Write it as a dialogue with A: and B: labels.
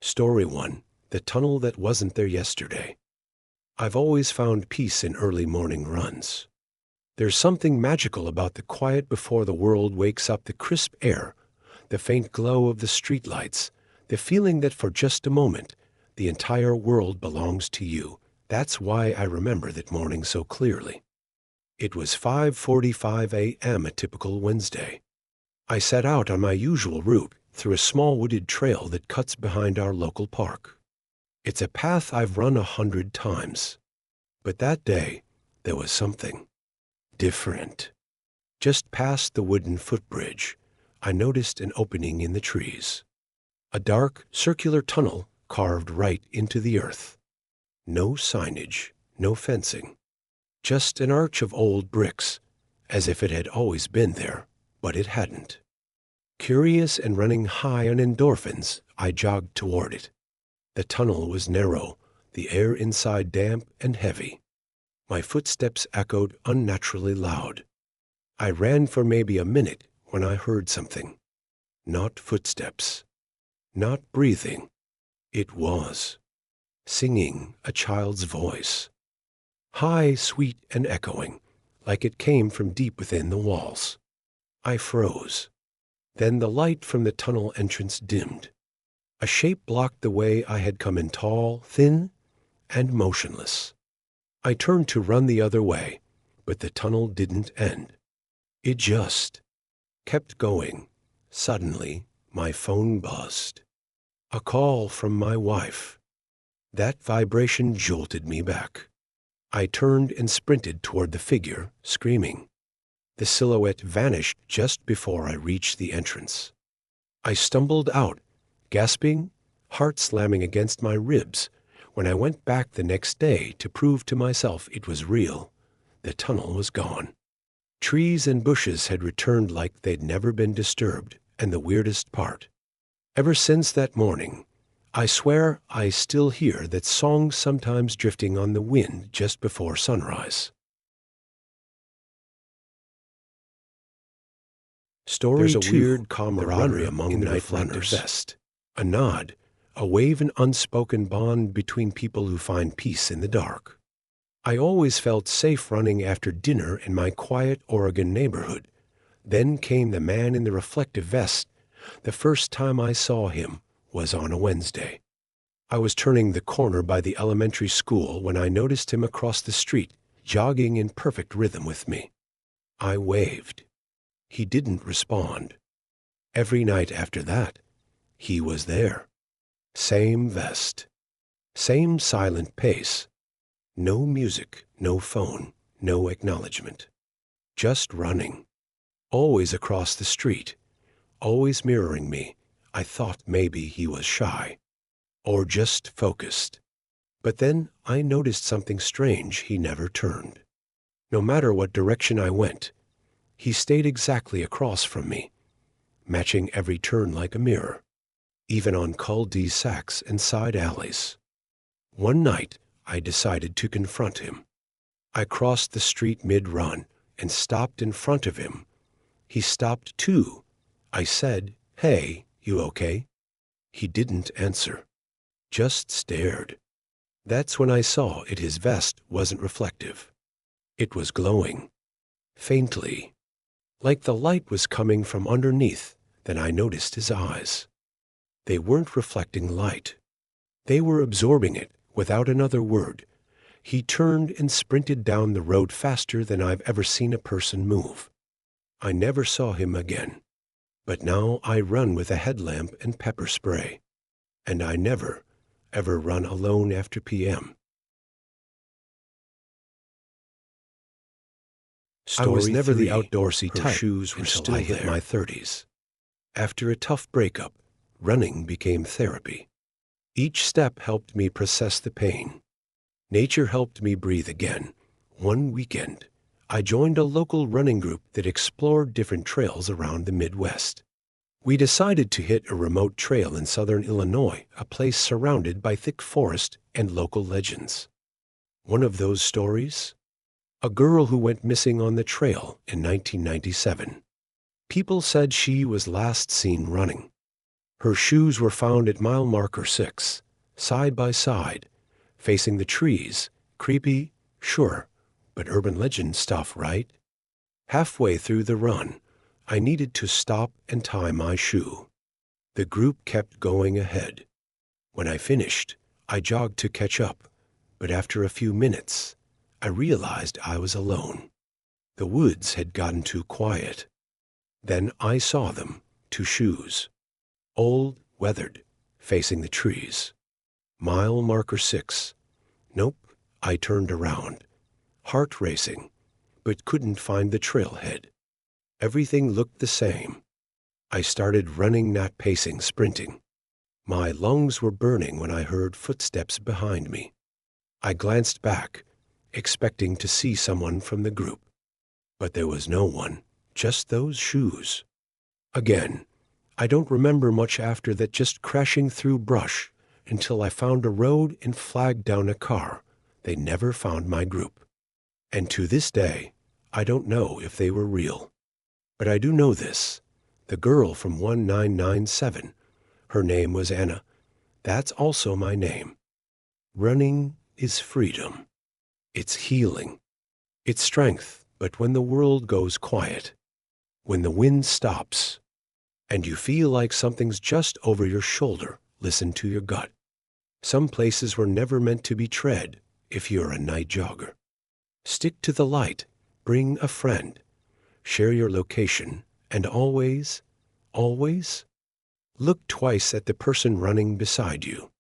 A: Story 1. The Tunnel That Wasn't There Yesterday. I've always found peace in early morning runs. There's something magical about the quiet before the world wakes up, the crisp air, the faint glow of the streetlights, the feeling that for just a moment, the entire world belongs to you. That's why I remember that morning so clearly. It was 5:45 a.m., a typical Wednesday. I set out on my usual route through a small wooded trail that cuts behind our local park. It's a path I've run 100 times. But that day, there was something different. Just past the wooden footbridge, I noticed an opening in the trees. A dark, circular tunnel carved right into the earth. No signage, no fencing. Just an arch of old bricks, as if it had always been there, but it hadn't. Curious and running high on endorphins, I jogged toward it. The tunnel was narrow, the air inside damp and heavy. My footsteps echoed unnaturally loud. I ran for maybe a minute when I heard something. Not footsteps. Not breathing. It was singing, a child's voice. High, sweet, and echoing, like it came from deep within the walls. I froze. Then the light from the tunnel entrance dimmed. A shape blocked the way I had come in, tall, thin, and motionless. I turned to run the other way, but the tunnel didn't end. It just kept going. Suddenly, my phone buzzed. A call from my wife. That vibration jolted me back. I turned and sprinted toward the figure, screaming. The silhouette vanished just before I reached the entrance. I stumbled out, gasping, heart slamming against my ribs. When I went back the next day to prove to myself it was real, the tunnel was gone. Trees and bushes had returned like they'd never been disturbed, and the weirdest part, ever since that morning, I swear I still hear that song sometimes drifting on the wind just before sunrise. Story 2. There's a weird camaraderie among the night runners. A nod, a wave, an unspoken bond between people who find peace in the dark. I always felt safe running after dinner in my quiet Oregon neighborhood. Then came the man in the reflective vest. The first time I saw him was on a Wednesday. I was turning the corner by the elementary school when I noticed him across the street, jogging in perfect rhythm with me. I waved. He didn't respond. Every night after that, he was there. Same vest. Same silent pace. No music, no phone, no acknowledgement. Just running. Always across the street. Always mirroring me. I thought maybe he was shy. Or just focused. But then I noticed something strange. He never turned. No matter what direction I went, he stayed exactly across from me, matching every turn like a mirror, even on cul-de-sacs and side alleys. One night, I decided to confront him. I crossed the street mid-run and stopped in front of him. He stopped too. I said, "Hey, you okay?" He didn't answer, just stared. That's when I saw it. His vest wasn't reflective. It was glowing, faintly, like the light was coming from underneath. Then I noticed his eyes. They weren't reflecting light. They were absorbing it without another word. He turned and sprinted down the road faster than I've ever seen a person move. I never saw him again. But now I run with a headlamp and pepper spray. And I never, ever run alone after p.m. I was never the outdoorsy type. Shoes were still I hit my 30s. After a tough breakup, running became therapy. Each step helped me process the pain. Nature helped me breathe again. One weekend, I joined a local running group that explored different trails around the Midwest. We decided to hit a remote trail in southern Illinois, a place surrounded by thick forest and local legends. One of those stories? A girl who went missing on the trail in 1997. People said she was last seen running. Her shoes were found at mile marker 6, side by side, facing the trees. Creepy, sure, but urban legend stuff, right? Halfway through the run, I needed to stop and tie my shoe. The group kept going ahead. When I finished, I jogged to catch up, but after a few minutes, I realized I was alone. The woods had gotten too quiet. Then I saw them, 2 shoes. Old, weathered, facing the trees. Mile marker 6. Nope, I turned around, heart racing, but couldn't find the trailhead. Everything looked the same. I started running, not pacing, sprinting. My lungs were burning when I heard footsteps behind me. I glanced back, expecting to see someone from the group. But there was no one, just those shoes. Again, I don't remember much after that, just crashing through brush until I found a road and flagged down a car. They never found my group. And to this day, I don't know if they were real. But I do know this. The girl from 1997, her name was Anna. That's also my name. Running is freedom. It's healing. It's strength. But when the world goes quiet, when the wind stops, and you feel like something's just over your shoulder, listen to your gut. Some places were never meant to be tread if you're a night jogger. Stick to the light, bring a friend, share your location, and always, always look twice at the person running beside you.